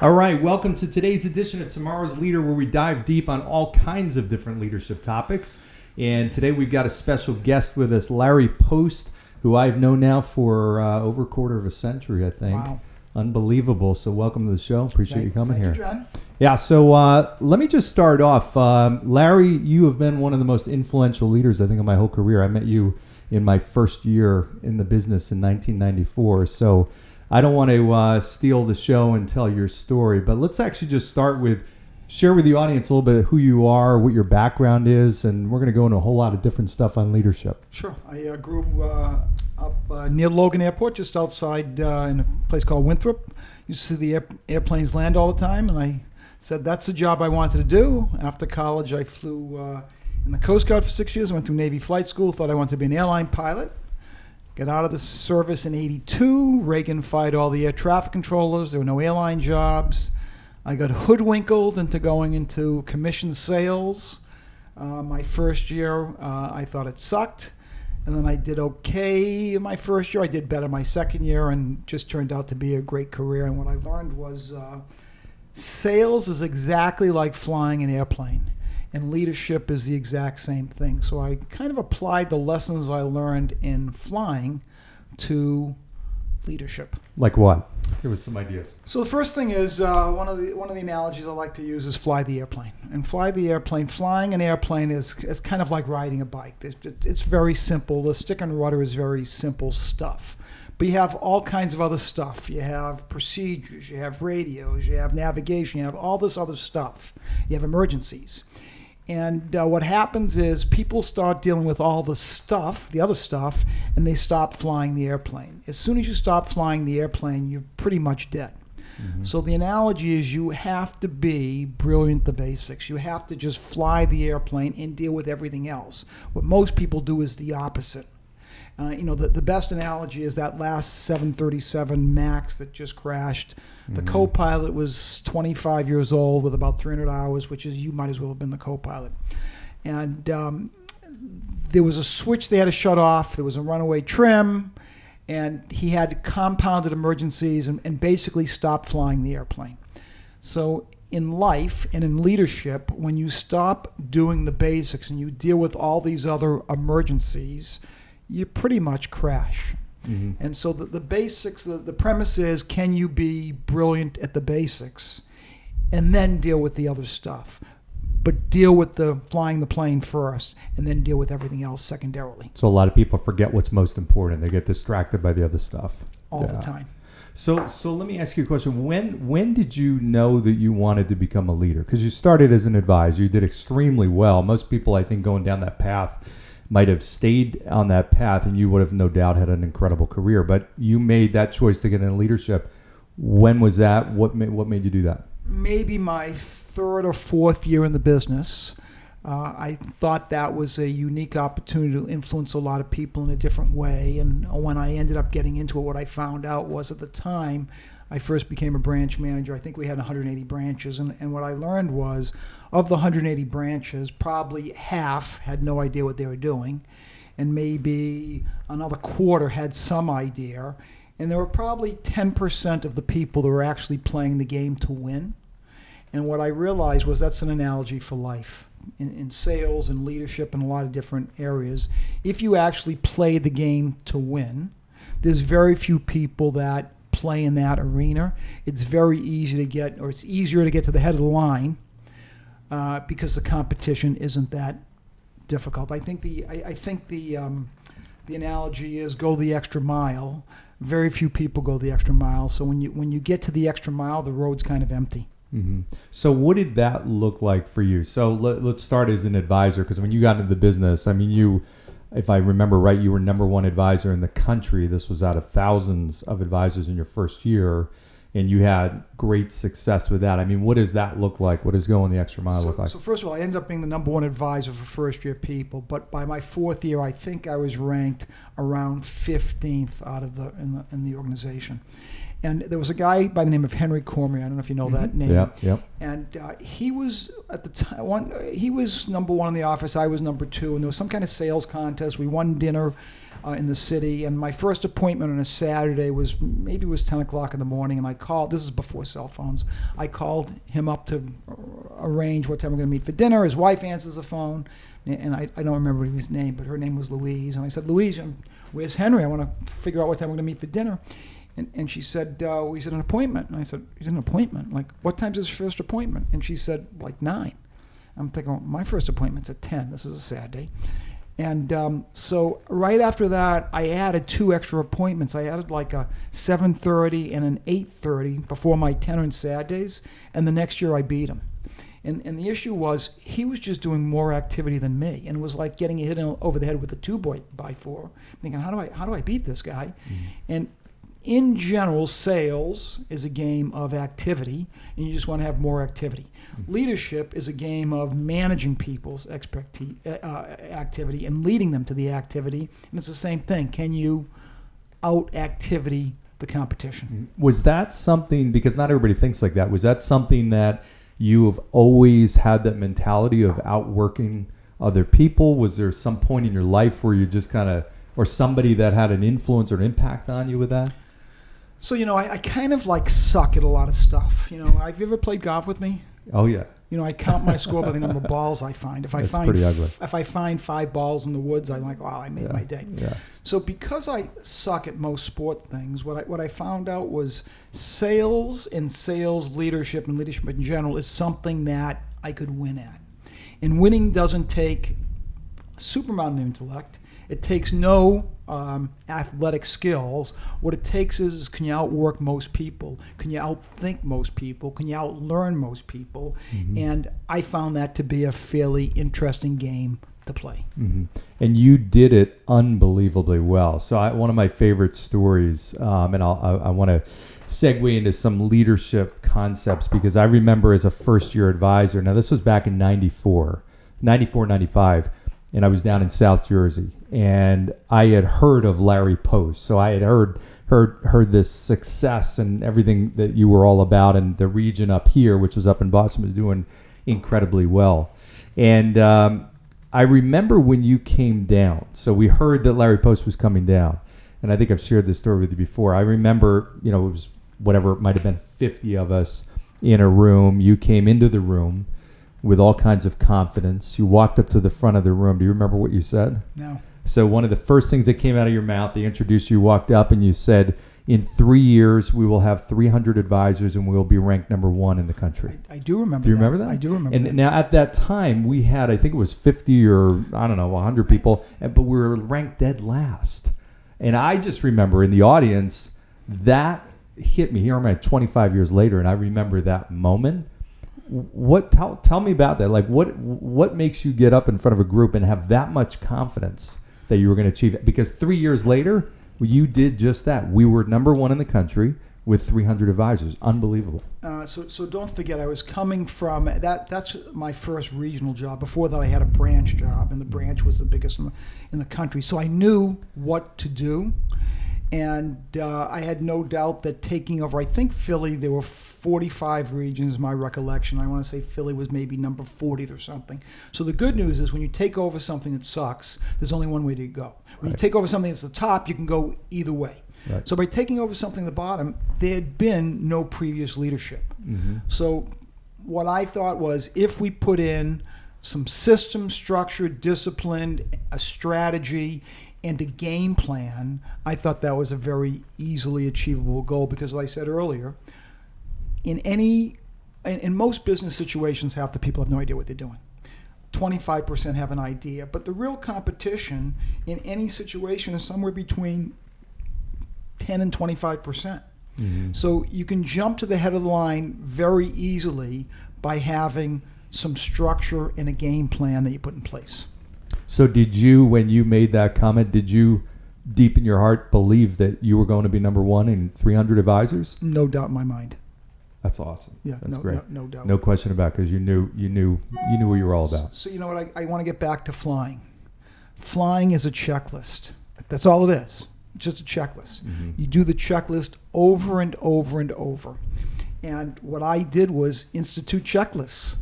All right, welcome to today's edition of Tomorrow's Leader, where we dive deep on all kinds of different leadership topics. And today we've got a special guest with us, Larry Post, who I've known now for over a quarter of a century, I think. Wow. Unbelievable. So welcome to the show. Appreciate you coming here. Thank you, John. Yeah, so let me just start off. Larry, you have been one of the most influential leaders, I think, of my whole career. I met you in my first year in the business in 1994. So I don't want to steal the show and tell your story, but let's actually just start with, share with the audience a little bit of who you are, what your background is, and we're going to go into a whole lot of different stuff on leadership. Sure. I grew up near Logan Airport, just outside in a place called Winthrop. Used to see the airplanes land all the time, and I said that's the job I wanted to do. After college, I flew in the Coast Guard for 6 years. I went through Navy flight school, thought I wanted to be an airline pilot. Got out of the service in '82. Reagan fired all the air traffic controllers. There were no airline jobs. I got hoodwinkled into going into commission sales. My first year, I thought it sucked. And then I did okay in my first year. I did better my second year, and just turned out to be a great career. And what I learned was sales is exactly like flying an airplane, and leadership is the exact same thing. So I kind of applied the lessons I learned in flying to leadership. Like what? Give us some ideas. So the first thing is one of the analogies I like to use is fly the airplane. And flying an airplane is kind of like riding a bike. It's very simple. The stick and rudder is very simple stuff. But you have all kinds of other stuff. You have procedures, you have radios, you have navigation, you have all this other stuff. You have emergencies. And what happens is people start dealing with all the stuff, the other stuff, and they stop flying the airplane. As soon as you stop flying the airplane, you're pretty much dead. Mm-hmm. So the analogy is you have to be brilliant at the basics. You have to just fly the airplane and deal with everything else. What most people do is the opposite. The best analogy is that last 737 MAX that just crashed. The Mm-hmm. co-pilot was 25 years old with about 300 hours, which is, you might as well have been the co-pilot. And there was a switch they had to shut off. There was a runaway trim, and he had compounded emergencies and basically stopped flying the airplane. So in life and in leadership, when you stop doing the basics and you deal with all these other emergencies, you pretty much crash. Mm-hmm. And so the basics, the premise is, can you be brilliant at the basics and then deal with the other stuff? But deal with the flying the plane first and then deal with everything else secondarily. So a lot of people forget what's most important. They get distracted by the other stuff. All the time. So let me ask you a question. When did you know that you wanted to become a leader? Because you started as an advisor. You did extremely well. Most people, I think, going down that path might have stayed on that path, and you would have no doubt had an incredible career. But you made that choice to get into leadership. When was that? What made you do that? Maybe my third or fourth year in the business. I thought that was a unique opportunity to influence a lot of people in a different way. And when I ended up getting into it, what I found out was, at the time I first became a branch manager, I think we had 180 branches. And what I learned was, of the 180 branches, probably half had no idea what they were doing, and maybe another quarter had some idea. And there were probably 10% of the people that were actually playing the game to win. And what I realized was that's an analogy for life. In sales and leadership and a lot of different areas, if you actually play the game to win, there's very few people that play in that arena. It's very easy to get, or it's easier to get to the head of the line because the competition isn't that difficult. I think the analogy is go the extra mile. Very few people go the extra mile. So when you get to the extra mile, the road's kind of empty. Mm-hmm. So what did that look like for you? So let's start as an advisor, because when you got into the business, I mean, you, if I remember right, you were number one advisor in the country. This was out of thousands of advisors in your first year, and you had great success with that. I mean, what does that look like? What does going the extra mile look like? So first of all, I ended up being the number one advisor for first-year people, but by my fourth year, I think I was ranked around 15th out of in the organization. And there was a guy by the name of Henry Cormier. I don't know if you know that name. Yep. And he was at the time he was number one in the office. I was number two, and there was some kind of sales contest. We won dinner in the city. And my first appointment on a Saturday was 10 o'clock in the morning, and I called. This is before cell phones. I called him up to arrange what time we're going to meet for dinner. His wife answers the phone, and I don't remember his name, but her name was Louise. And I said, Louise, where's Henry? I want to figure out what time we're going to meet for dinner. And she said, he's at an appointment. And I said, he's at an appointment? Like, what time's his first appointment? And she said, like 9. I'm thinking, my first appointment's at 10. This is a Saturday. And so right after that, I added 2 extra appointments. I added like a 7:30 and an 8:30 before my 10 on Saturdays. And the next year I beat him. And the issue was, he was just doing more activity than me. And it was like getting hit over the head with a 2x4. Thinking, how do I beat this guy? Mm-hmm. And in general, sales is a game of activity, and you just want to have more activity. Mm-hmm. Leadership is a game of managing people's activity and leading them to the activity, and it's the same thing. Can you out-activity the competition? Was that something, because not everybody thinks like that, was that something that you have always had that mentality of outworking other people? Was there some point in your life where you just kind of, or somebody that had an influence or an impact on you with that? So, I kind of like suck at a lot of stuff. Have you ever played golf with me? Oh, yeah. I count my score by the number of balls I find. That's pretty ugly. If I find 5 balls in the woods, I'm like, wow, I made my day. Yeah. So because I suck at most sport things, what I found out was sales and sales leadership and leadership in general is something that I could win at. And winning doesn't take super amount of intellect. It takes no athletic skills. What it takes is, can you outwork most people? Can you outthink most people? Can you outlearn most people? Mm-hmm. And I found that to be a fairly interesting game to play. Mm-hmm. And you did it unbelievably well. So one of my favorite stories, and I want to segue into some leadership concepts, because I remember as a first-year advisor, now this was back in 94, 95, and I was down in South Jersey, and I had heard of Larry Post. So I had heard this success and everything that you were all about, and the region up here, which was up in Boston, was doing incredibly well. And I remember when you came down. So we heard that Larry Post was coming down, and I think I've shared this story with you before. I remember, it was whatever, it might have been 50 of us in a room. You came into the room with all kinds of confidence. You walked up to the front of the room. Do you remember what you said? No. So one of the first things that came out of your mouth, they introduced you, walked up, and you said, in 3 years, we will have 300 advisors, and we'll be ranked number 1 in the country. I do remember that. Do you remember that? I do remember and that. Now, at that time, we had, I think it was 50 or, 100 people, but we were ranked dead last. And I just remember in the audience, that hit me. Here I'm at 25 years later, and I remember that moment. Tell me about that. Like, what makes you get up in front of a group and have that much confidence that you were going to achieve it? Because 3 years later, you did just that. We were number 1 in the country with 300 advisors. Unbelievable. So don't forget, I was coming from that. That's my first regional job. Before that, I had a branch job, and the branch was the biggest in the country. So I knew what to do. And I had no doubt that taking over, I think Philly, there were 45 regions, my recollection. I want to say Philly was maybe number 40th or something. So the good news is when you take over something that sucks, there's only one way to go. When you take over something that's the top, you can go either way. Right. So by taking over something at the bottom, there had been no previous leadership. Mm-hmm. So what I thought was, if we put in some system, structure, discipline, a strategy, and a game plan, I thought that was a very easily achievable goal, because as I said earlier, in most business situations, half the people have no idea what they're doing. 25% have an idea, but the real competition in any situation is somewhere between 10 and 25%. Mm-hmm. So you can jump to the head of the line very easily by having some structure and a game plan that you put in place. So did you, when you made that comment, did you deep in your heart believe that you were going to be number 1 in 300 advisors? No doubt in my mind. That's awesome. Yeah, that's great. No doubt. No question about it, because you knew what you were all about. So you know what? I want to get back to flying. Flying is a checklist. That's all it is. It's just a checklist. Mm-hmm. You do the checklist over and over and over. And what I did was institute checklists.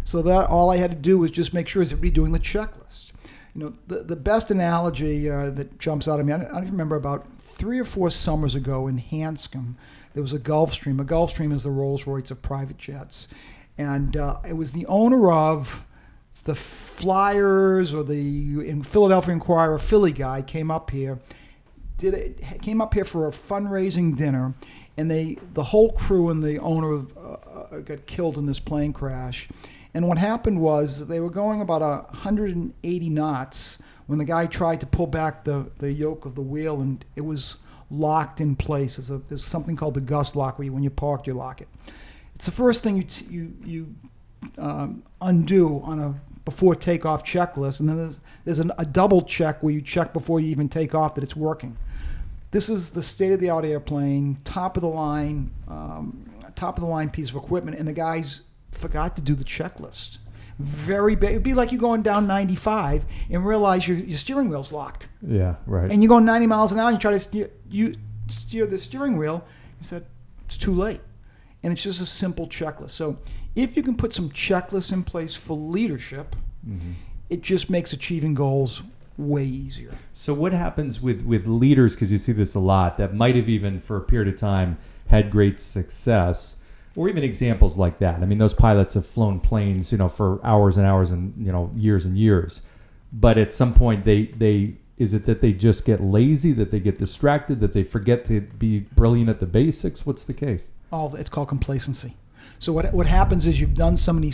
So that all I had to do was just make sure is everybody doing the checklist. The best analogy that jumps out at me, I don't remember, about 3 or 4 summers ago in Hanscom, there was a Gulfstream. A Gulfstream is the Rolls-Royce of private jets. And it was the owner of the Flyers, or in Philadelphia Inquirer, Philly guy came up here for a fundraising dinner, and the whole crew and the owner got killed in this plane crash. And what happened was they were going about 180 knots when the guy tried to pull back the yoke of the wheel, and it was locked in place. There's something called the gust lock, where when you park, you lock it. It's the first thing you undo on a before takeoff checklist, and then there's a double check where you check before you even take off that it's working. This is the state-of-the-art airplane, top of the line piece of equipment, and the guys forgot to do the checklist. Very big. It'd be like you going down 95 and realize your steering wheel's locked. Yeah, right. And you're going 90 miles an hour and you try to steer the steering wheel. You said, it's too late. And it's just a simple checklist. So if you can put some checklists in place for leadership, it just makes achieving goals way easier. So what happens with leaders, because you see this a lot, that might have even for a period of time had great success, or even examples like that? I mean, those pilots have flown planes, for hours and hours and, years and years. But at some point, is it that they just get lazy, that they get distracted, that they forget to be brilliant at the basics? What's the case? It's called complacency. So what happens is you've done something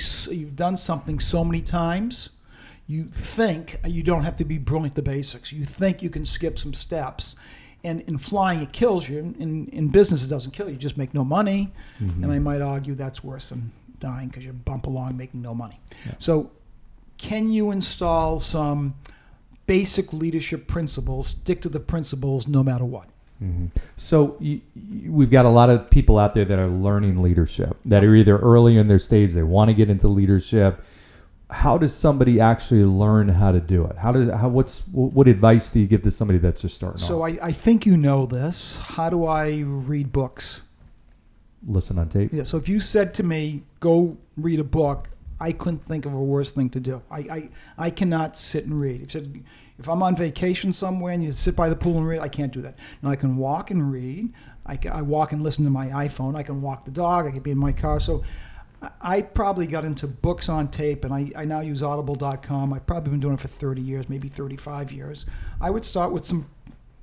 so many times, you think you don't have to be brilliant at the basics. You think you can skip some steps. And in flying, it kills you. In business, it doesn't kill you. You just make no money. And I might argue that's worse than dying, because you bump along making no money. Yeah. So can you install some basic leadership principles, stick to the principles no matter what? So we've got a lot of people out there that are learning leadership, that are either early in their stage, they want to get into leadership. How does somebody actually learn how to do it? What advice do you give to somebody that's just starting off? So I think you know this. How do I read books? Listen on tape. Yeah. So if you said to me, go read a book, I couldn't think of a worse thing to do. I cannot sit and read. If I'm on vacation somewhere and you sit by the pool and read, I can't do that. Now I can walk and read. I walk and listen to my iPhone. I can walk the dog. I can be in my car. So I probably got into books on tape, and I now use audible.com. I've probably been doing it for 30 years, maybe 35 years. I would start with some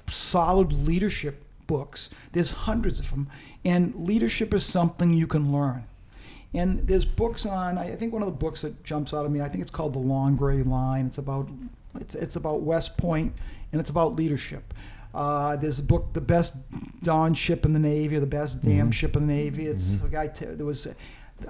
solid leadership books. There's hundreds of them. And leadership is something you can learn. And there's books on, I think one of the books that jumps out at me, I think it's called The Long Gray Line. It's about West Point, and it's about leadership. There's a book, The Best Darn Ship in the Navy, or The Best Damn Ship in the Navy. It's a guy,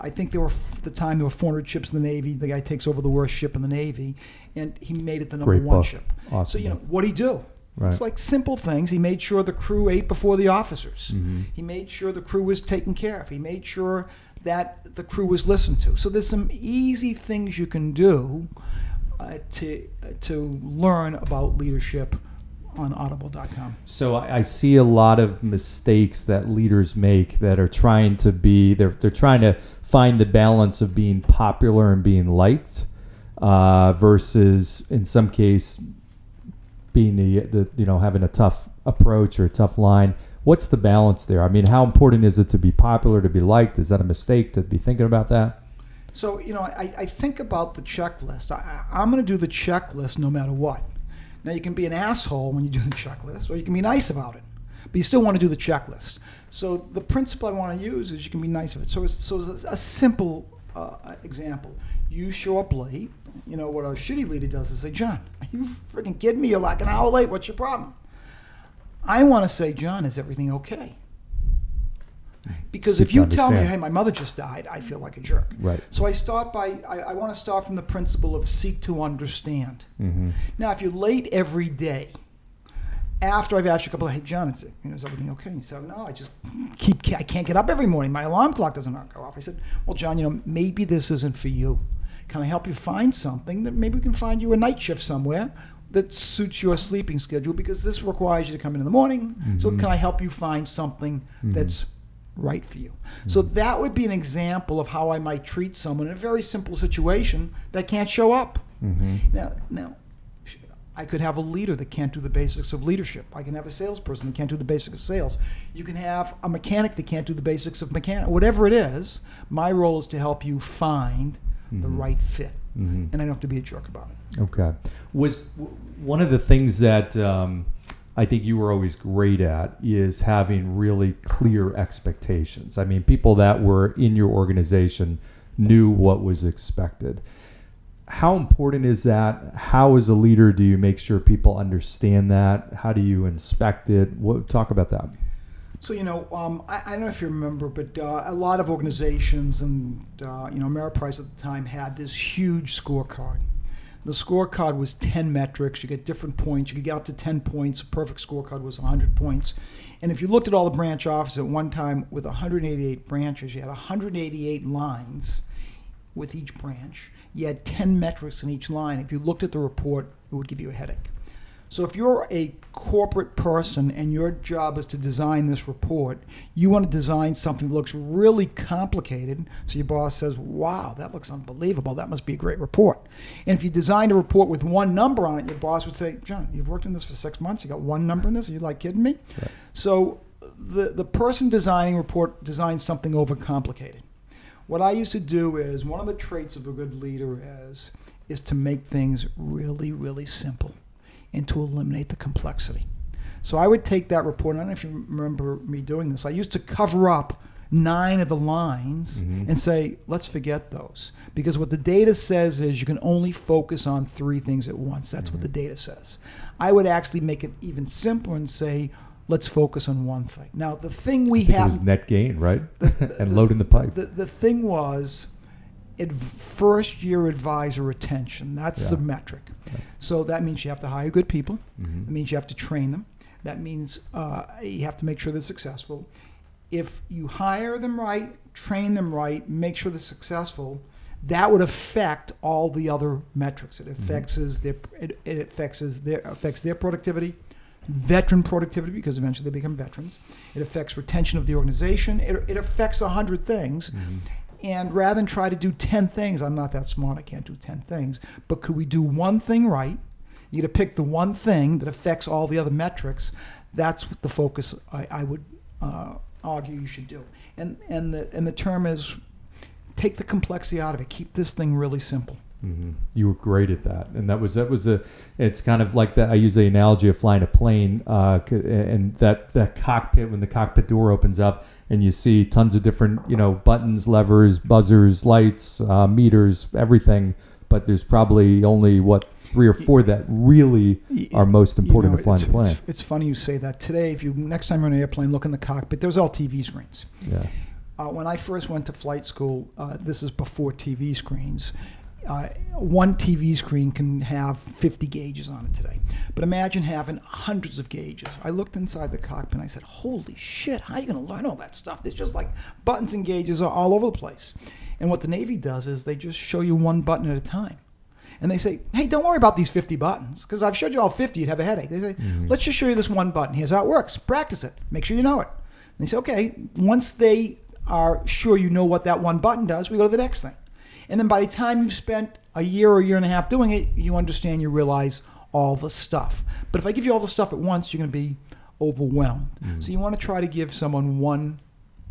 I think at the time there were 400 ships in the Navy. The guy takes over the worst ship in the Navy, and he made it the number one ship. Awesome. So, what'd he do? Right. It's like simple things. He made sure the crew ate before the officers. He made sure the crew was taken care of. He made sure that the crew was listened to. So there's some easy things you can do to learn about leadership on audible.com. So I see a lot of mistakes that leaders make that are trying to they're trying to find the balance of being popular and being liked versus in some case being having a tough approach or a tough line. What's the balance there? I mean, how important is it to be popular, to be liked? Is that a mistake to be thinking about that? So, I think about the checklist. I'm going to do the checklist no matter what. Now, you can be an asshole when you do the checklist, or you can be nice about it, but you still want to do the checklist. So the principle I want to use is you can be nice of it. So it's a simple example. You show up late. What a shitty leader does is say, John, are you freaking kidding me? You're like an hour late. What's your problem? I want to say, John, is everything okay? Because if you tell me, hey, my mother just died, I feel like a jerk. Right. So I want to start from the principle of seek to understand. Now, if you're late every day, after I've asked you a couple of, hey, John, is everything okay? And you said, no, I can't get up every morning. My alarm clock doesn't go off. I said, well, John, maybe this isn't for you. Can I help you find something that maybe we can find you a night shift somewhere that suits your sleeping schedule, because this requires you to come in the morning. So can I help you find something that's right for you? So that would be an example of how I might treat someone in a very simple situation that can't show up. Now, I could have a leader that can't do the basics of leadership. I can have a salesperson that can't do the basics of sales. You can have a mechanic that can't do the basics of mechanic. Whatever it is, my role is to help you find the right fit. And I don't have to be a jerk about it. Okay. Was one of the things that I think you were always great at is having really clear expectations. I mean, people that were in your organization knew what was expected. How important is that? How, as a leader, do you make sure people understand that? How do you inspect it? Talk about that. So, I don't know if you remember, but a lot of organizations and, Ameriprise at the time had this huge scorecard. The scorecard was 10 metrics. You get different points. You could get up to 10 points. A perfect scorecard was 100 points. And if you looked at all the branch offices at one time with 188 branches, you had 188 lines with each branch. You had 10 metrics in each line. If you looked at the report, it would give you a headache. So if you're a corporate person and your job is to design this report, you want to design something that looks really complicated. So your boss says, wow, that looks unbelievable. That must be a great report. And if you designed a report with one number on it, your boss would say, John, you've worked in this for 6 months. You got one number in this? Are you like kidding me? Right. So the person designing a report designs something overcomplicated. What I used to do is, one of the traits of a good leader is to make things really, really simple and to eliminate the complexity. So I would take that report, I don't know if you remember me doing this, I used to cover up 9 of the lines and say, let's forget those. Because what the data says is you can only focus on 3 things at once. That's what the data says. I would actually make it even simpler and say, let's focus on one thing. Now, the thing we have... It was net gain, right? And loading the pipe. The thing was first-year advisor retention. That's the metric. Yeah. So that means you have to hire good people. That means you have to train them. That means you have to make sure they're successful. If you hire them right, train them right, make sure they're successful, that would affect all the other metrics. It affects their productivity, veteran productivity, because eventually they become veterans. It affects retention of the organization. It affects 100 things. And rather than try to do 10 things, I'm not that smart, I can't do 10 things, but could we do one thing right? You got to pick the one thing that affects all the other metrics. That's the focus I would argue you should do. And the term is, take the complexity out of it. Keep this thing really simple. You were great at that, and that was it's kind of like that. I use the analogy of flying a plane, and that cockpit, when the cockpit door opens up and you see tons of different buttons, levers, buzzers, lights, meters, everything, but there's probably only 3 or 4 that really are most important to flying a plane. It's funny you say that. Today, if you next time you're on an airplane, look in the cockpit. There's all TV screens. Yeah. When I first went to flight school, this is before TV screens. One TV screen can have 50 gauges on it today. But imagine having hundreds of gauges. I looked inside the cockpit and I said, holy shit, how are you going to learn all that stuff? There's just like buttons and gauges are all over the place. And what the Navy does is they just show you one button at a time. And they say, hey, don't worry about these 50 buttons, because I've showed you all 50, you'd have a headache. They say, let's just show you this one button. Here's how it works. Practice it. Make sure you know it. And they say, okay, once they are sure you know what that one button does, we go to the next thing. And then by the time you've spent a year or a year and a half doing it, you understand, you realize all the stuff. But if I give you all the stuff at once, you're going to be overwhelmed. So you want to try to give someone one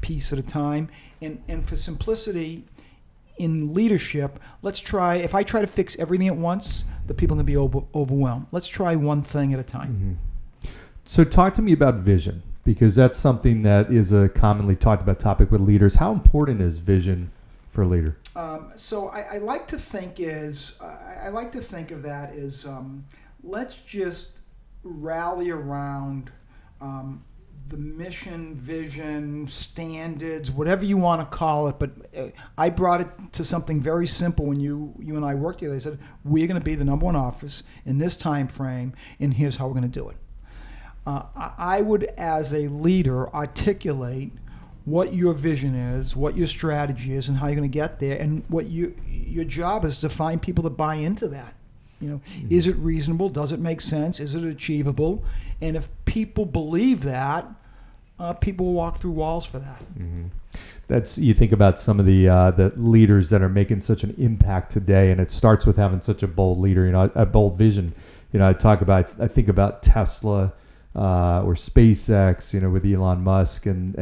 piece at a time. And for simplicity in leadership, if I try to fix everything at once, the people are going to be overwhelmed. Let's try one thing at a time. So talk to me about vision, because that's something that is a commonly talked about topic with leaders. How important is vision for a leader? So I like to think of that as let's just rally around the mission, vision, standards, whatever you want to call it. But I brought it to something very simple when you and I worked together. I said, we're going to be the number 1 office in this time frame, and here's how we're going to do it. I would, as a leader, articulate what your vision is, what your strategy is, and how you're going to get there, and what your job is to find people that buy into that. Is it reasonable? Does it make sense? Is it achievable? And if people believe that, people will walk through walls for that. That's, you think about some of the leaders that are making such an impact today, and it starts with having such a bold leader, a bold vision. I think about Tesla or SpaceX, with Elon Musk, and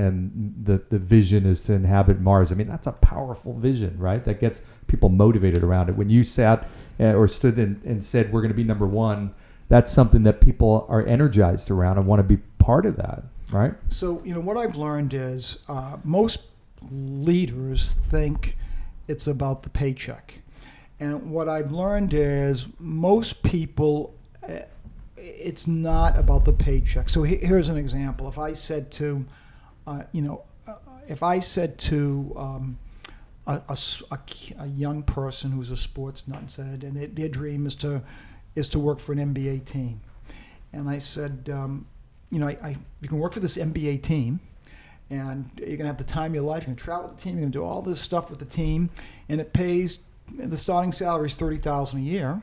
the vision is to inhabit Mars. I mean, that's a powerful vision, right? That gets people motivated around it. When you sat or stood and said, we're going to be number one, that's something that people are energized around and want to be part of that, right? So, what I've learned is most leaders think it's about the paycheck. And what I've learned is most people, it's not about the paycheck. So here's an example. If I said to, a young person who's a sports nut said, and their dream is to work for an NBA team, and I said, you can work for this NBA team, and you're gonna have the time of your life. You're gonna travel with the team. You're gonna do all this stuff with the team, and it pays. The starting salary is $30,000 a year,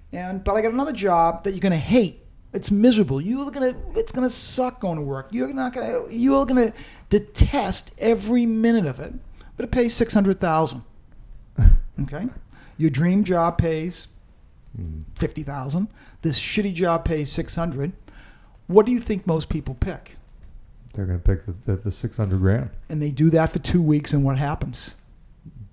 but I got another job that you're gonna hate. It's miserable. It's gonna suck going to work. You're gonna detest every minute of it, but it pays $600,000. Okay, your dream job pays $50,000. This shitty job pays $600,000. What do you think most people pick? They're going to pick the $600,000. And they do that for 2 weeks, and what happens?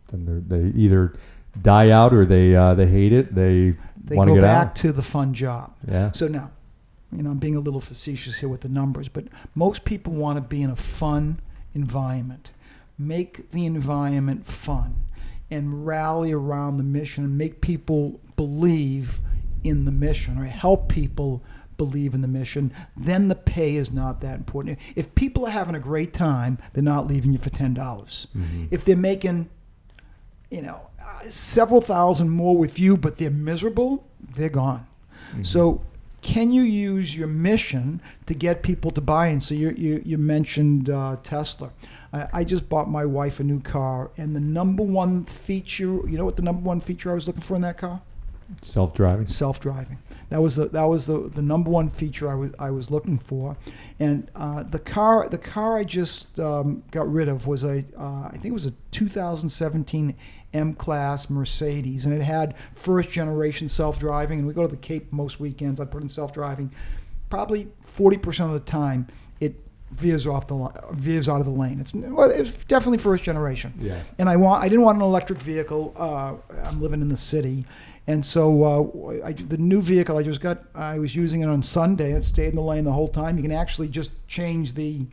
Then they either die out or they hate it. They want to get out. They go back to the fun job. Yeah. So now, I'm being a little facetious here with the numbers, but most people want to be in a fun environment. Make the environment fun and rally around the mission and make people believe in the mission or help people believe in the mission. Then the pay is not that important. If people are having a great time, they're not leaving you for $10. Mm-hmm. If they're making several thousand more with you, but they're miserable, they're gone. Mm-hmm. So can you use your mission to get people to buy in? So you mentioned Tesla. I just bought my wife a new car, and the number one feature, what the number one feature I was looking for in that car? Self-driving. Self-driving. That was the number one feature I was looking for, and the car I just got rid of was I think it was a 2017 M-Class Mercedes, and it had first generation self-driving. And we go to the Cape most weekends. I put in self-driving. Probably 40% of the time, it veers out of the lane. It's definitely first generation. Yeah. And I didn't want an electric vehicle. I'm living in the city. And so the new vehicle I just got, I was using it on Sunday. It stayed in the lane the whole time. You can actually just change the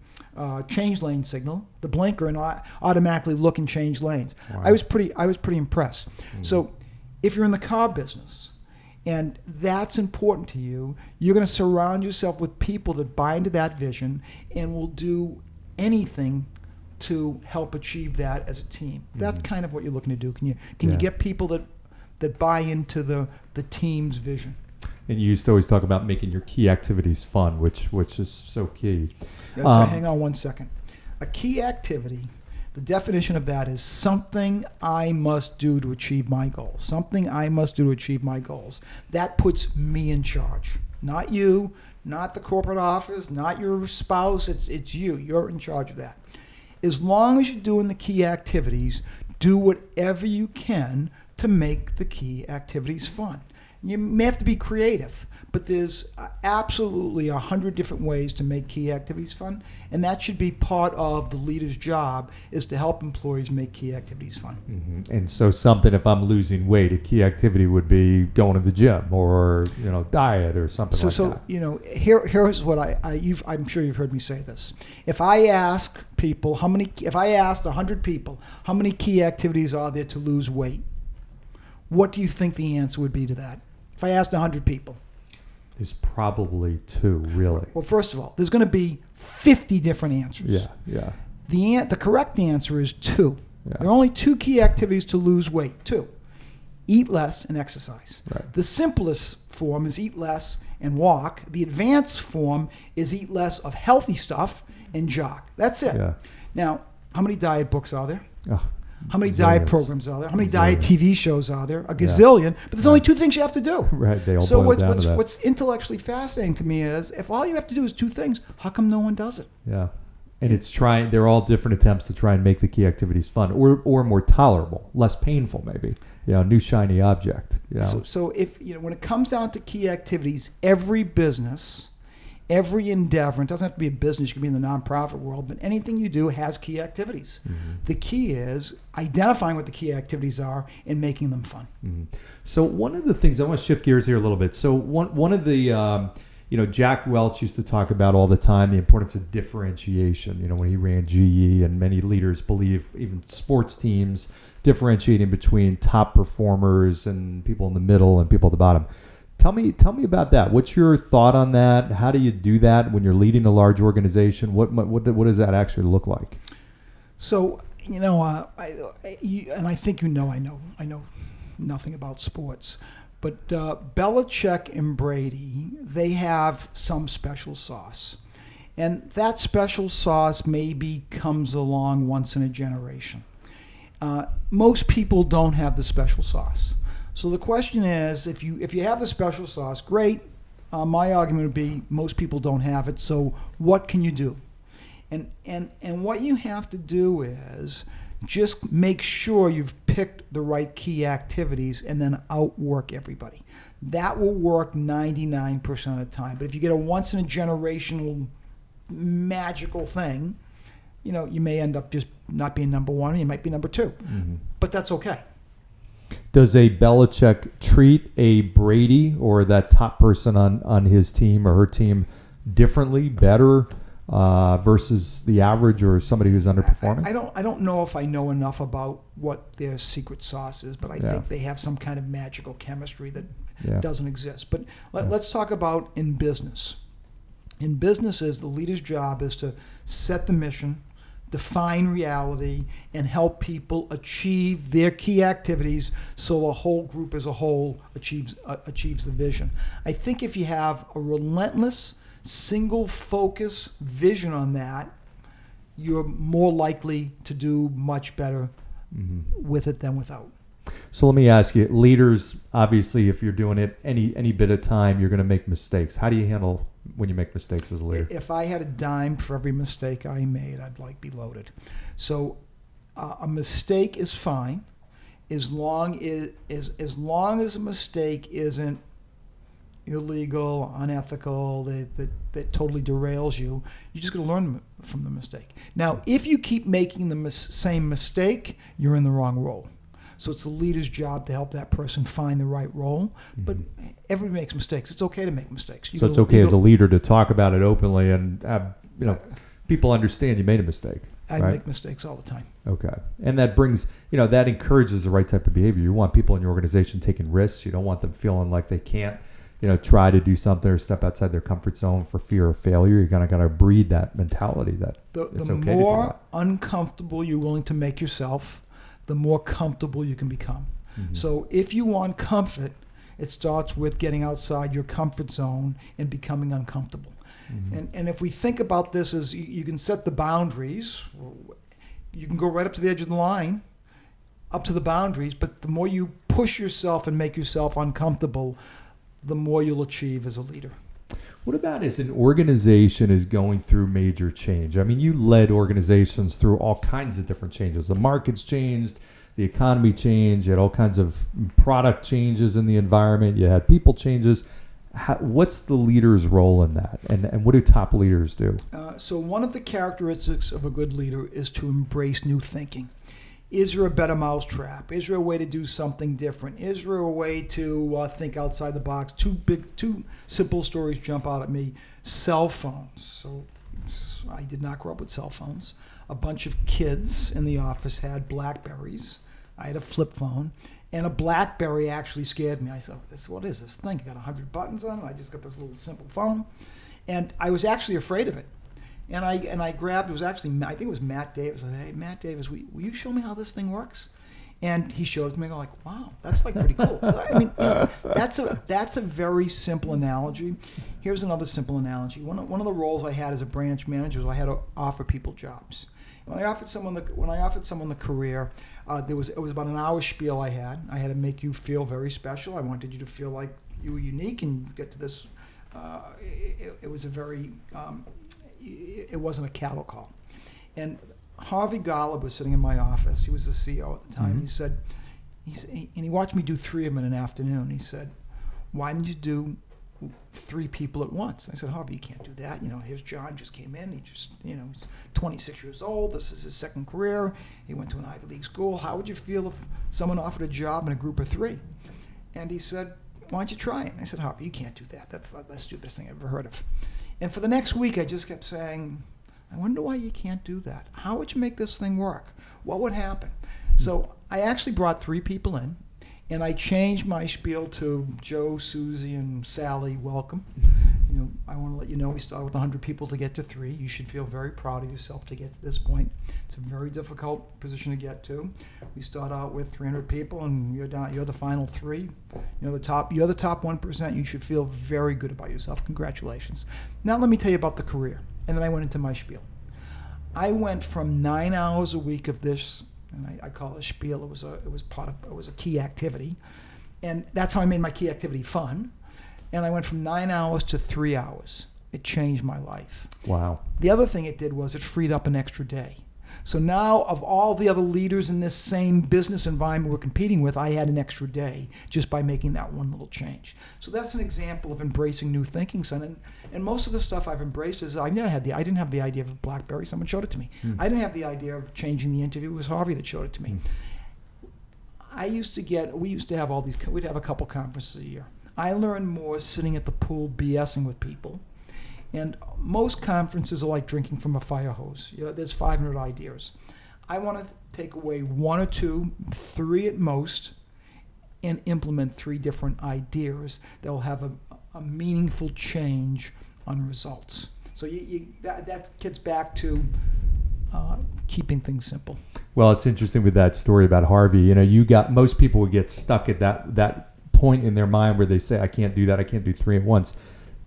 change lane signal, the blinker, and automatically look and change lanes. Wow. I was pretty impressed. So if you're in the car business and that's important to you, you're going to surround yourself with people that buy into that vision and will do anything to help achieve that as a team. That's kind of what you're looking to do. Can you get people that buy into the team's vision? And you used to always talk about making your key activities fun, which is so key. So hang on one second. A key activity, the definition of that is something I must do to achieve my goals. Something I must do to achieve my goals. That puts me in charge. Not you, not the corporate office, not your spouse. It's you. You're in charge of that. As long as you're doing the key activities, do whatever you can to make the key activities fun. You may have to be creative, but there's absolutely 100 different ways to make key activities fun, and that should be part of the leader's job, is to help employees make key activities fun. Mm-hmm. And so something, if I'm losing weight, a key activity would be going to the gym or diet or something like that. Here's what I'm sure you've heard me say this. If I ask people if I asked 100 people how many key activities are there to lose weight, what do you think the answer would be to that? If I asked 100 people. There's probably 2, really. Well, first of all, there's going to be 50 different answers. Yeah. The correct answer is 2. Yeah. There are only 2 key activities to lose weight. 2. Eat less and exercise. Right. The simplest form is eat less and walk. The advanced form is eat less of healthy stuff and jog. That's it. Yeah. Now, how many diet books are there? How many Gazillions. Diet programs are there? How many diet TV shows are there? A gazillion. But there's only 2 things you have to do. Right. They all boil down to that. What's intellectually fascinating to me is if all you have to do is 2 things, how come no one does it? Yeah. And they're all different attempts to try and make the key activities fun or more tolerable, less painful maybe. new shiny object. So if when it comes down to key activities, every business, every endeavor, it doesn't have to be a business, you can be in the nonprofit world, but anything you do has key activities. Mm-hmm. The key is identifying what the key activities are and making them fun. Mm-hmm. So one of the things, I want to shift gears here a little bit. So one of the, Jack Welch used to talk about all the time the importance of differentiation, when he ran GE, and many leaders believe, even sports teams, differentiating between top performers and people in the middle and people at the bottom. Tell me about that. What's your thought on that? How do you do that when you're leading a large organization? What does that actually look like? So, I think I know nothing about sports, but Belichick and Brady, they have some special sauce. And that special sauce maybe comes along once in a generation. Most people don't have the special sauce. So the question is, if you have the special sauce, great. My argument would be most people don't have it. So what can you do? And what you have to do is just make sure you've picked the right key activities and then outwork everybody. That will work 99% of the time. But if you get a once in a generational magical thing, you may end up just not being number one. You might be number two. Mm-hmm. But that's okay. Does a Belichick treat a Brady or that top person on his team or her team differently, better versus the average or somebody who's underperforming? I don't know if I know enough about what their secret sauce is, but I think they have some kind of magical chemistry that doesn't exist. But let's talk about in business. In businesses, the leader's job is to set the mission, define reality, and help people achieve their key activities so the whole group as a whole achieves the vision. I think if you have a relentless, single focus vision on that, you're more likely to do much better with it than without. So let me ask you, leaders, obviously, if you're doing it any bit of time, you're going to make mistakes. How do you handle when you make mistakes as a leader? If I had a dime for every mistake I made, I'd be loaded. So a mistake is fine as long as a mistake isn't illegal, unethical, that totally derails you. You're just going to learn from the mistake. Now, if you keep making the same mistake, you're in the wrong role. So it's the leader's job to help that person find the right role. But everybody makes mistakes. It's okay to make mistakes. So it's okay as a leader to talk about it openly and have, people understand you made a mistake. I make mistakes all the time. Okay. And that brings, that encourages the right type of behavior. You want people in your organization taking risks. You don't want them feeling like they can't, try to do something or step outside their comfort zone for fear of failure. You kind of got to breed that mentality that it's okay the more uncomfortable you're willing to make yourself, the more comfortable you can become. Mm-hmm. So if you want comfort, it starts with getting outside your comfort zone and becoming uncomfortable. Mm-hmm. And if we think about this as you can set the boundaries, you can go right up to the edge of the line, up to the boundaries, but the more you push yourself and make yourself uncomfortable, the more you'll achieve as a leader. What about as an organization is going through major change? I mean, you led organizations through all kinds of different changes. The market's changed, the economy changed, you had all kinds of product changes in the environment, you had people changes. What's the leader's role in that? And what do top leaders do? So one of the characteristics of a good leader is to embrace new thinking. Is there a better mousetrap? Is there a way to do something different? Is there a way to think outside the box? Two simple stories jump out at me. Cell phones. So I did not grow up with cell phones. A bunch of kids in the office had BlackBerries. I had a flip phone. And a BlackBerry actually scared me. I thought, what is this thing? I got 100 buttons on it. I just got this little simple phone. And I was actually afraid of it. And I grabbed, it was actually, I think it was Matt Davis. I said, hey, Matt Davis, will you show me how this thing works? And he showed it to me. I'm like, wow, that's pretty cool. I mean, that's a very simple analogy. Here's another simple analogy. One of the roles I had as a branch manager was I had to offer people jobs. When I offered someone the career, it was about an hour spiel I had. I had to make you feel very special. I wanted you to feel like you were unique and get to this. It was a very it wasn't a cattle call. And Harvey Golub was sitting in my office. He was the CEO at the time. Mm-hmm. And he watched me do 3 of them in an afternoon. He said, "Why didn't you do 3 people at once?" I said, "Harvey, you can't do that. Here's John just came in. He just, he's 26 years old. This is his second career. He went to an Ivy League school. How would you feel if someone offered a job in a group of 3?" And he said, "Why don't you try it?" I said, "Harvey, you can't do that. That's the stupidest thing I've ever heard of." And for the next week, I just kept saying, "I wonder why you can't do that. How would you make this thing work? What would happen?" So I actually brought 3 people in, and I changed my spiel to Joe, Susie, and Sally, welcome. I want to let you know we started with 100 people to get to 3. You should feel very proud of yourself to get to this point. It's a very difficult position to get to. We start out with 300 people, and you're the final 3. You're the top 1%. You should feel very good about yourself. Congratulations. Now let me tell you about the career. And then I went into my spiel. I went from 9 hours a week of this, and I call it a spiel. It was a key activity, and that's how I made my key activity fun. And I went from 9 hours to 3 hours. It changed my life. Wow. The other thing it did was it freed up an extra day. So now, of all the other leaders in this same business environment we're competing with, I had an extra day just by making that one little change. So that's an example of embracing new thinking, son. And most of the stuff I've embraced is I didn't have the idea of a BlackBerry. Someone showed it to me. I didn't have the idea of changing the interview. It was Harvey that showed it to me. We used to have we'd have a couple conferences a year. I learned more sitting at the pool BSing with people. And most conferences are like drinking from a fire hose. There's 500 ideas. I want to take away 1 or 2, 3 at most, and implement 3 different ideas that will have a meaningful change on results. So that gets back to keeping things simple. Well, it's interesting with that story about Harvey. Most people would get stuck at that point in their mind where they say, "I can't do that. I can't do 3 at once."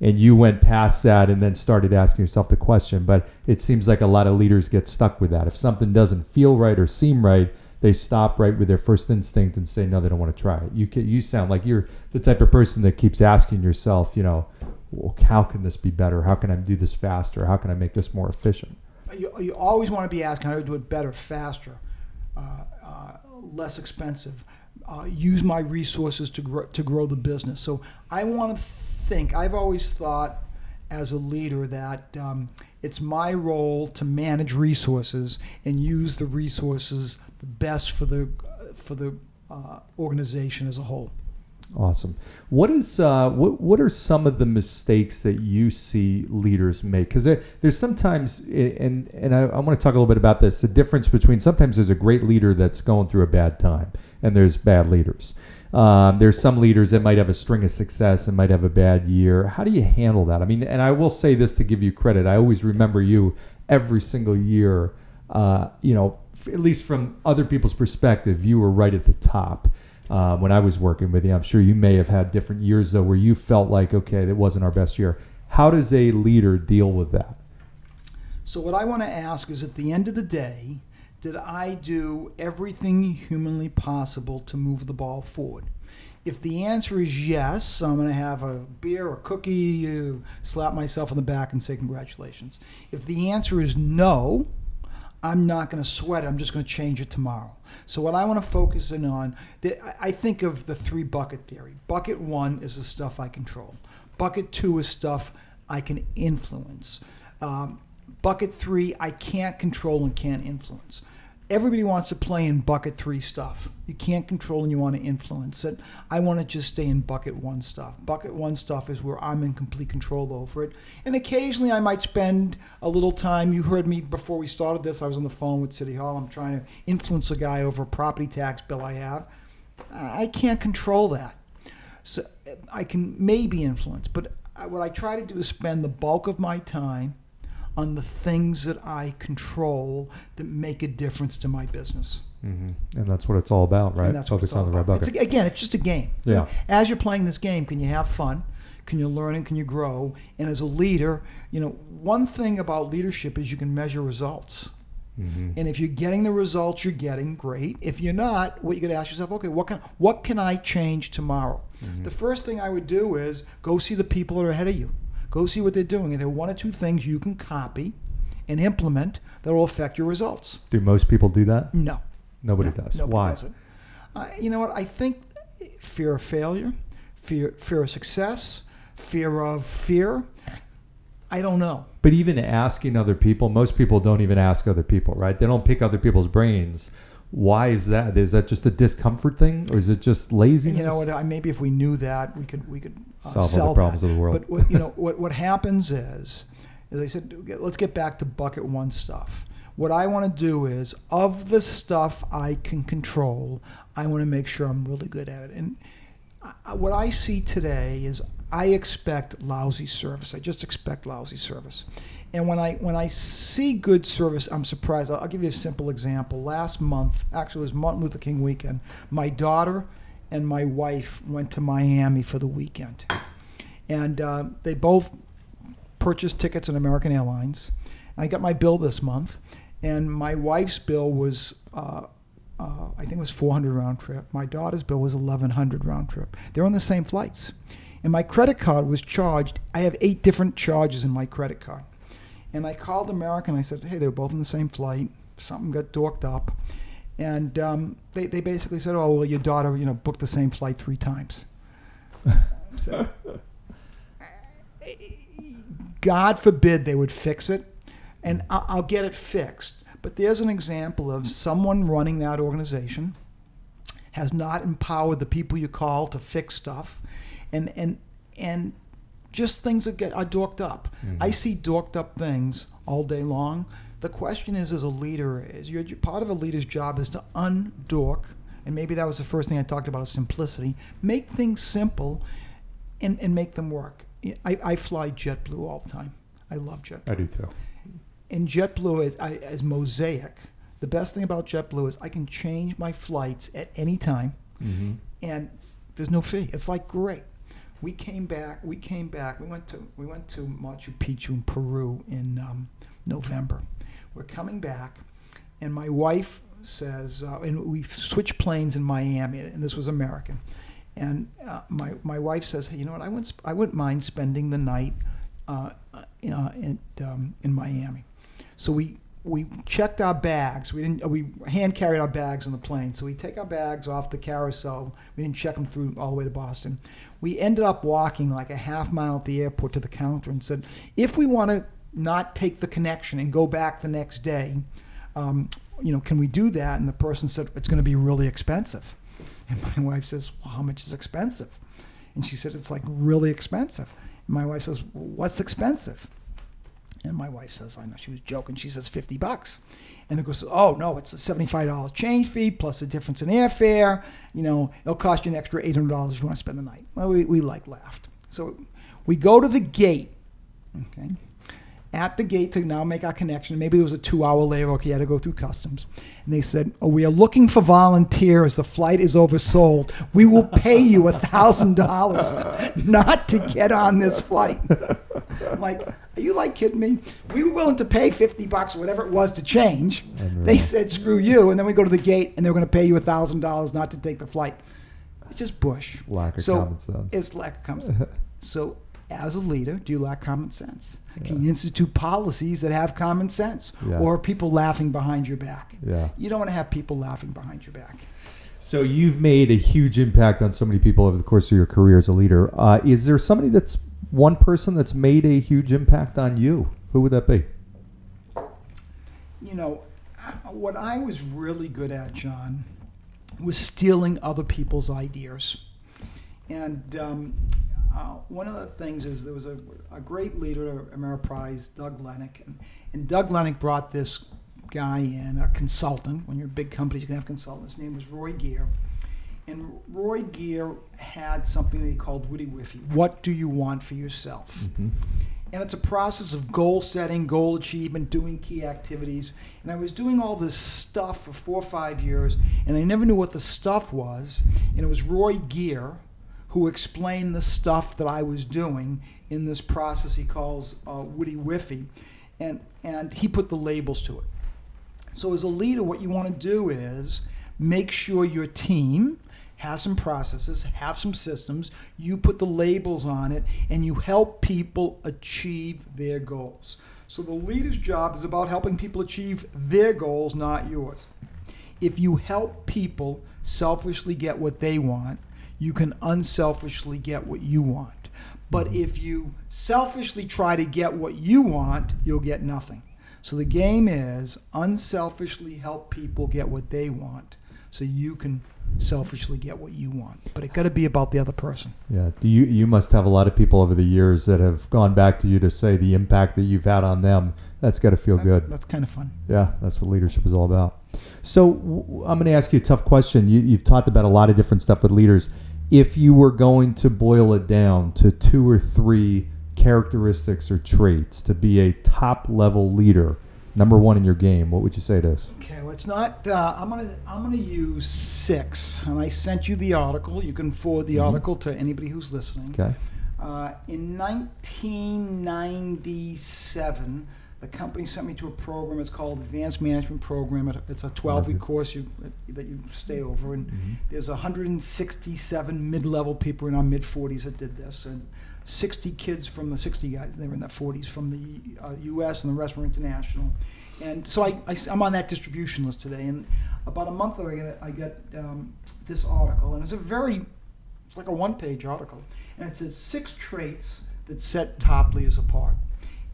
And you went past that and then started asking yourself the question. But it seems like a lot of leaders get stuck with that. If something doesn't feel right or seem right, they stop right with their first instinct and say, no, they don't want to try it. You sound like you're the type of person that keeps asking yourself, well, how can this be better? How can I do this faster? How can I make this more efficient? You always want to be asking how to do it better, faster, less expensive. Use my resources to grow the business. So I want to I've always thought as a leader that it's my role to manage resources and use the resources the best for the organization as a whole. Awesome. What are some of the mistakes that you see leaders make? Because there's sometimes, and I want to talk a little bit about this, the difference between sometimes there's a great leader that's going through a bad time, and there's bad leaders. There's some leaders that might have a string of success and might have a bad year. How do you handle that? I mean, and I will say this to give you credit. I always remember you every single year, at least from other people's perspective, you were right at the top. When I was working with you, I'm sure you may have had different years, though, where you felt like, okay, that wasn't our best year. How does a leader deal with that? So what I want to ask is, at the end of the day, did I do everything humanly possible to move the ball forward? If the answer is yes, I'm going to have a beer, a cookie, slap myself on the back and say congratulations. If the answer is no, I'm not going to sweat it. I'm just going to change it tomorrow. So what I want to focus in on, I think of the 3 bucket theory. Bucket 1 is the stuff I control. Bucket 2 is stuff I can influence. Bucket 3, I can't control and can't influence. Everybody wants to play in bucket 3 stuff. You can't control and you want to influence it. I want to just stay in bucket 1 stuff. Bucket 1 stuff is where I'm in complete control over it. And occasionally I might spend a little time. You heard me before we started this. I was on the phone with City Hall. I'm trying to influence a guy over a property tax bill I have. I can't control that. So I can maybe influence. But what I try to do is spend the bulk of my time on the things that I control that make a difference to my business. Mm-hmm. And that's what it's all about, right? And that's Focus on the right bucket. It's just a game. Yeah. So as you're playing this game, can you have fun? Can you learn and can you grow? And as a leader, one thing about leadership is you can measure results. Mm-hmm. And if you're getting the results you're getting, great. If you're not, what you got to ask yourself, okay, what can I change tomorrow? Mm-hmm. The first thing I would do is go see the people that are ahead of you. Go see what they're doing. And there are 1 or 2 things you can copy and implement that will affect your results. Do most people do that? No. Nobody does. Nobody Why? does it. You know what? I think fear of failure, fear of success, fear of fear. I don't know. But even asking other people, most people don't even ask other people, right? They don't pick other people's brains. Why is that? Is that just a discomfort thing, or is it just laziness? You know what? Maybe if we knew that, we could solve sell all the problems that. of the world. But what happens is, as I said, let's get back to bucket one stuff. What I want to do is, of the stuff I can control, I want to make sure I'm really good at it. And what I see today is I expect lousy service. I just expect lousy service. And when I see good service, I'm surprised. I'll give you a simple example. Last month, actually it was Martin Luther King weekend, my daughter and my wife went to Miami for the weekend. And they both purchased tickets on American Airlines. I got my bill this month, and my wife's bill was, I think it was $400 round trip. My daughter's bill was $1,100 round trip. They're on the same flights. And my credit card was charged. I have 8 different charges in my credit card. And I called American. I said, hey, they were both on the same flight. Something got dorked up. And they basically said, oh, well, your daughter, booked the same flight 3 times. So, God forbid they would fix it. And I'll get it fixed. But there's an example of someone running that organization has not empowered the people you call to fix stuff. And just things that are dorked up. Mm-hmm. I see dorked up things all day long. The question is, as a leader, part of a leader's job is to undork, and maybe that was the first thing I talked about, is simplicity. Make things simple and make them work. I fly JetBlue all the time. I love JetBlue. I do too. And JetBlue is Mosaic. The best thing about JetBlue is I can change my flights at any time, mm-hmm. and there's no fee. It's like great. We came back. We went to Machu Picchu in Peru in November. We're coming back, and my wife says, and we switched planes in Miami, and this was American. And my wife says, hey, you know what? I wouldn't mind spending the night in Miami. So we checked our bags. We hand carried our bags on the plane. So we take our bags off the carousel. We didn't check them through all the way to Boston. We ended up walking like a half mile at the airport to the counter and said, if we want to not take the connection and go back the next day, can we do that? And the person said, it's going to be really expensive. And my wife says, well, how much is expensive? And she said, it's like really expensive. And my wife says, well, what's expensive? And my wife says, I know she was joking. She says $50. And the girl says, oh, no, it's a $75 change fee plus a difference in airfare. It'll cost you an extra $800 if you want to spend the night. Well, we laughed. So we go to the gate, okay, at the gate to now make our connection. Maybe there was a 2-hour layover. Okay, you had to go through customs. And they said, oh, we are looking for volunteers. The flight is oversold. We will pay you $1,000 not to get on this flight. I'm like, are you kidding me? We were willing to pay $50 or whatever it was to change. They said, screw you. And then we go to the gate and they're going to pay you $1,000 not to take the flight. It's just bush. Lack of common sense. It's lack of common sense. So as a leader, do you lack common sense? Yeah. Can you institute policies that have common sense? Yeah. Or are people laughing behind your back? Yeah. You don't want to have people laughing behind your back. So you've made a huge impact on so many people over the course of your career as a leader. Is there one person that's made a huge impact on you? Who would that be? What I was really good at, John, was stealing other people's ideas. And one of the things is there was a great leader of Ameriprise, Doug Lennox. And Doug Lennox brought this guy in, a consultant. When you're a big company, you can have consultants. His name was Roy Gear. And Roy Gear had something they called Woody Whiffy. What do you want for yourself? Mm-hmm. And it's a process of goal setting, goal achievement, doing key activities. And I was doing all this stuff for 4 or 5 years, and I never knew what the stuff was. And it was Roy Gear who explained the stuff that I was doing in this process he calls Woody Whiffy. And he put the labels to it. So as a leader, what you want to do is make sure your team has some processes, have some systems, you put the labels on it, and you help people achieve their goals. So the leader's job is about helping people achieve their goals, not yours. If you help people selfishly get what they want, you can unselfishly get what you want. But if you selfishly try to get what you want, you'll get nothing. So the game is unselfishly help people get what they want so you can selfishly get what you want. But it got to be about the other person. Yeah. You must have a lot of people over the years that have gone back to you to say the impact that you've had on them. That's got to feel good. That's kind of fun. Yeah, that's what leadership is all about. So I'm going to ask you a tough question. You've talked about a lot of different stuff with leaders. If you were going to boil it down to 2 or 3 characteristics or traits to be a top-level leader, number 1 in your game, what would you say to us? Okay, well, it's not. I'm gonna use 6, and I sent you the article. You can forward the article to anybody who's listening. Okay. In 1997, the company sent me to a program. It's called Advanced Management Program. It's a 12-week course that you stay over, and there's 167 mid-level people in our mid-40s that did this, and 60 kids from the 60 guys, they were in their 40s, from the U.S. and the rest were international. And so I'm on that distribution list today. And about a month ago, I got this article, and it's like a one-page article, and it says 6 traits that set top leaders apart.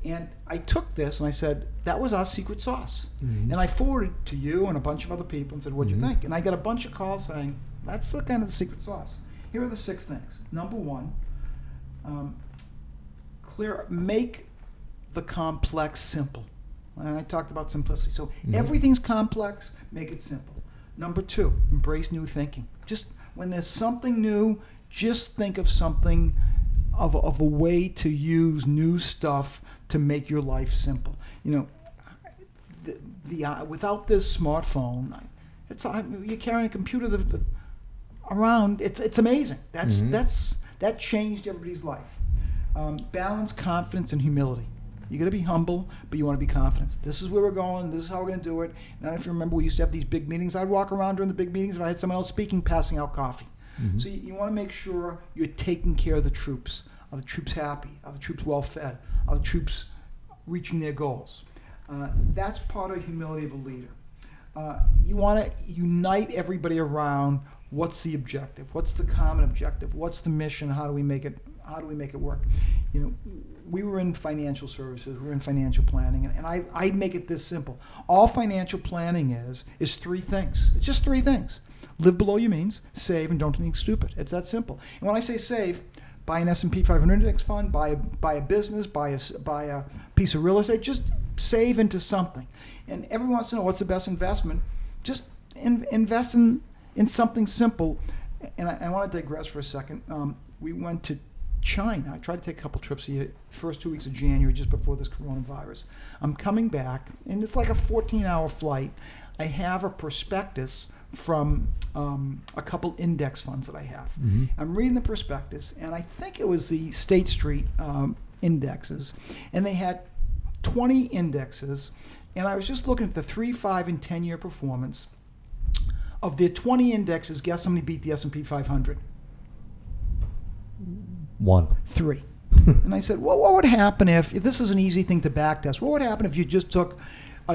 And I took this and I said, that was our secret sauce. And I forwarded it to you and a bunch of other people and said, what'd you think? And I got a bunch of calls saying, that's the kind of the secret sauce. Here are the 6 things. Number 1, make the complex simple. And I talked about simplicity. So everything's complex, make it simple. Number 2, embrace new thinking. Just when there's something new, just think of something of a way to use new stuff to make your life simple. You know, without this smartphone, you're carrying a computer around. It's amazing. That changed everybody's life. Balance confidence and humility. You got to be humble, but you want to be confident. This is where we're going. This is how we're going to do it. And if you remember, we used to have these big meetings. I'd walk around during the big meetings if I had someone else speaking, passing out coffee. So you want to make sure you're taking care of the troops. Are the troops happy? Are the troops well fed? Are the troops reaching their goals? That's part of humility of a leader. You want to unite everybody around what's the objective? What's the common objective? What's the mission? How do we make it work? You know, we were in financial services, we're in financial planning, and I make it this simple. All financial planning is 3 things. It's just 3 things. Live below your means, save, and don't do anything stupid. It's that simple. And when I say save, buy an S&P 500 index fund, buy a business, buy a piece of real estate, just save into something. And everyone wants to know what's the best investment. Just invest in something simple. And I want to digress for a second. We went to China. I tried to take a couple trips the first 2 weeks of January, just before this coronavirus. I'm coming back, and it's like a 14-hour flight. I have a prospectus from a couple index funds that I have. I'm reading the prospectus, and I think it was the State Street indexes, and they had 20 indexes, and I was just looking at the 3, 5, and 10-year performance of their 20 indexes. Guess how many beat the S&P 500? 1. 3. And I said, well, what would happen if this is an easy thing to backtest? What would happen if you just took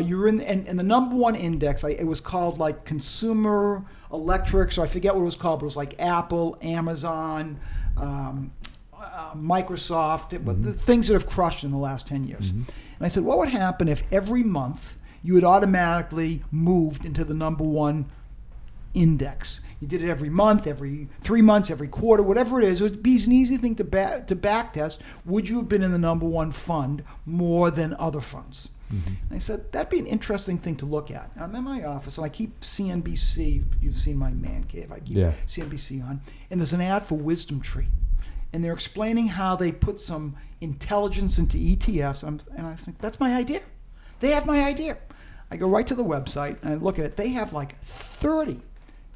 you're in, and the number 1 index, it was called like consumer electrics, or I forget what it was called, but it was like Apple, Amazon, Microsoft, but the things that have crushed in the last 10 years. And I said, what would happen if every month you had automatically moved into the number 1 index? You did it every month, every 3 months, every quarter, whatever it is. It would be an easy thing to back test. Would you have been in the number 1 fund more than other funds? And I said, that'd be an interesting thing to look at. I'm in my office, and I keep CNBC. You've seen my man cave. I keep CNBC on. And there's an ad for Wisdom Tree. And they're explaining how they put some intelligence into ETFs. And I think, that's my idea. They have my idea. I go right to the website, and I look at it. They have like 30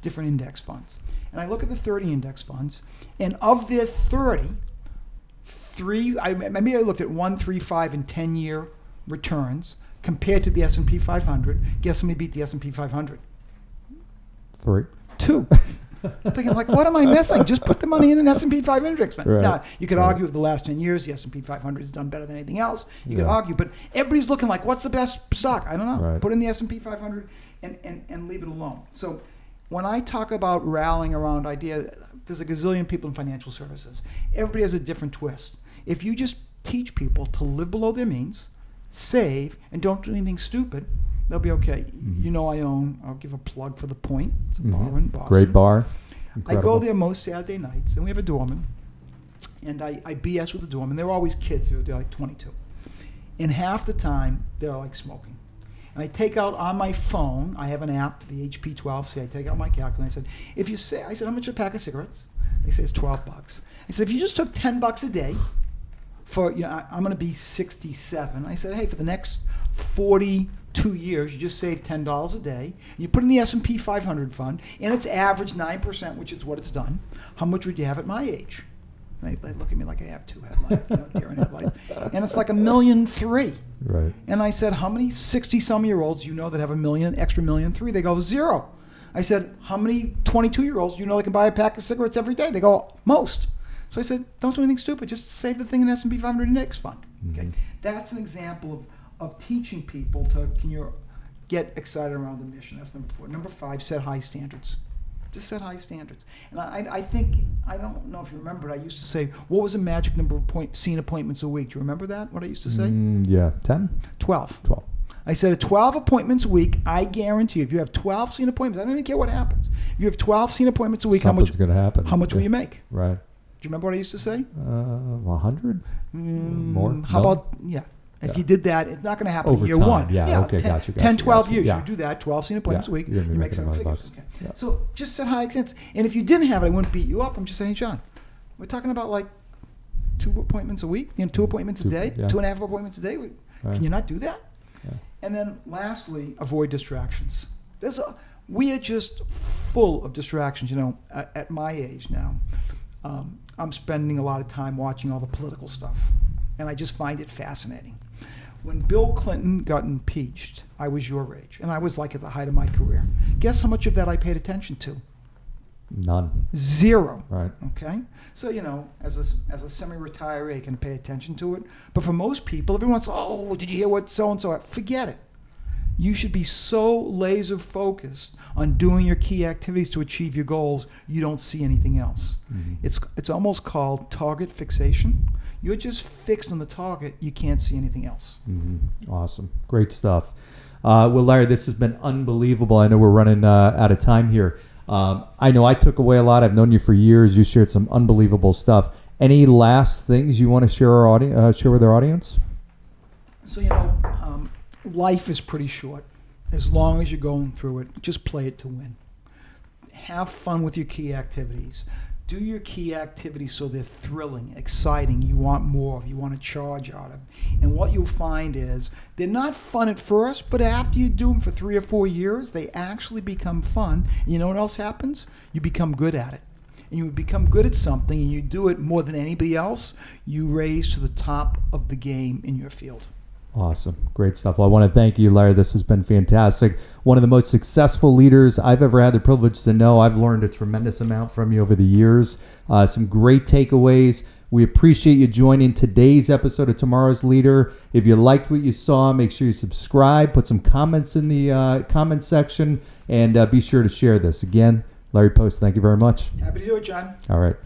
different index funds. And I look at the 30 index funds, and of their 30, maybe I looked at 1, 3, 5, and 10-year returns compared to the S&P 500. Guess how many beat the S&P 500? 3. 2. I'm thinking, like, what am I missing? Just put the money in an S&P 500 index fund. Right. Now, you could argue over the last 10 years, the S&P 500 has done better than anything else. You could argue, but everybody's looking like, what's the best stock? I don't know. Right. Put in the S&P 500 and leave it alone. So when I talk about rallying around idea, there's a gazillion people in financial services. Everybody has a different twist. If you just teach people to live below their means, save, and don't do anything stupid, they'll be okay. You know, I'll give a plug for The Point. It's a bar in Boston. Great bar. I Incredible. go there most Saturday nights, and we have a doorman. And I BS with the doorman. They're always kids. They're like 22. And half the time, they're like smoking. And I take out on my phone, I have an app, the HP12C. I take out my calculator. I said, how much a pack of cigarettes? They say it's $12. I said, if you just took $10 a day for, I'm going to be 67. I said, hey, for the next 42 years, you just save $10 a day. You put in the S&P 500 fund, and it's average 9%, which is what it's done. How much would you have at my age? They look at me like I have two headlights, deer in headlights. And it's like $1.3 million. Right. And I said, how many 60-some-year-olds extra $1.3 million? They go, 0. I said, how many 22-year-olds they can buy a pack of cigarettes every day? They go, most. So I said, don't do anything stupid. Just save the thing in S&P 500 index fund. Okay, that's an example of teaching people to get excited around the mission. That's number 4. Number 5, set high standards. Just set high standards. And I think, I don't know if you remember, I used to say, what was the magic number of scene appointments a week? Do you remember that, what I used to say? Yeah, 10? 12. 12. I said at 12 appointments a week, I guarantee if you have 12 scene appointments, I don't even care what happens. If you have 12 scene appointments a week, Something's going to happen. How much will you make? Right. Do you remember what I used to say? 100? More? How about, If you did that, it's not going to happen Over in year time. one. Yeah, okay, gotcha. 12 years. Yeah. You do that, 12 scene appointments a week, You're you gonna make be $7 making figures. $100. Okay. Yeah. So just set high standards. And if you didn't have it, I wouldn't beat you up. I'm just saying, John, we're talking about like 2 appointments a week, 2 appointments a day, 2.5 appointments a day. Can you not do that? Yeah. And then lastly, avoid distractions. We are just full of distractions. At my age now, I'm spending a lot of time watching all the political stuff, and I just find it fascinating. When Bill Clinton got impeached, I was your age, and I was like at the height of my career. Guess how much of that I paid attention to? None. 0. Right. Okay? So, as a semi-retiree, I can pay attention to it. But for most people, everyone's, oh, did you hear what so-and-so? Forget it. You should be so laser focused on doing your key activities to achieve your goals, you don't see anything else. It's almost called target fixation. You're just fixed on the target. You can't see anything else. Awesome. Great stuff. Well, Larry, this has been unbelievable. I know we're running out of time here. I know I took away a lot. I've known you for years. You shared some unbelievable stuff. Any last things you want to share with our audience? So, life is pretty short. As long as you're going through it, just play it to win. Have fun with your key activities. Do your key activities so they're thrilling, exciting, you want more of, you want to charge out of. And what you'll find is they're not fun at first, but after you do them for 3 or 4 years, they actually become fun. And you know what else happens? You become good at it. And you become good at something and you do it more than anybody else, you raise to the top of the game in your field. Awesome. Great stuff. Well, I want to thank you, Larry. This has been fantastic. One of the most successful leaders I've ever had the privilege to know. I've learned a tremendous amount from you over the years. Some great takeaways. We appreciate you joining today's episode of Tomorrow's Leader. If you liked what you saw, make sure you subscribe, put some comments in the comment section, and be sure to share this. Again, Larry Post, thank you very much. Happy to do it, John. All right.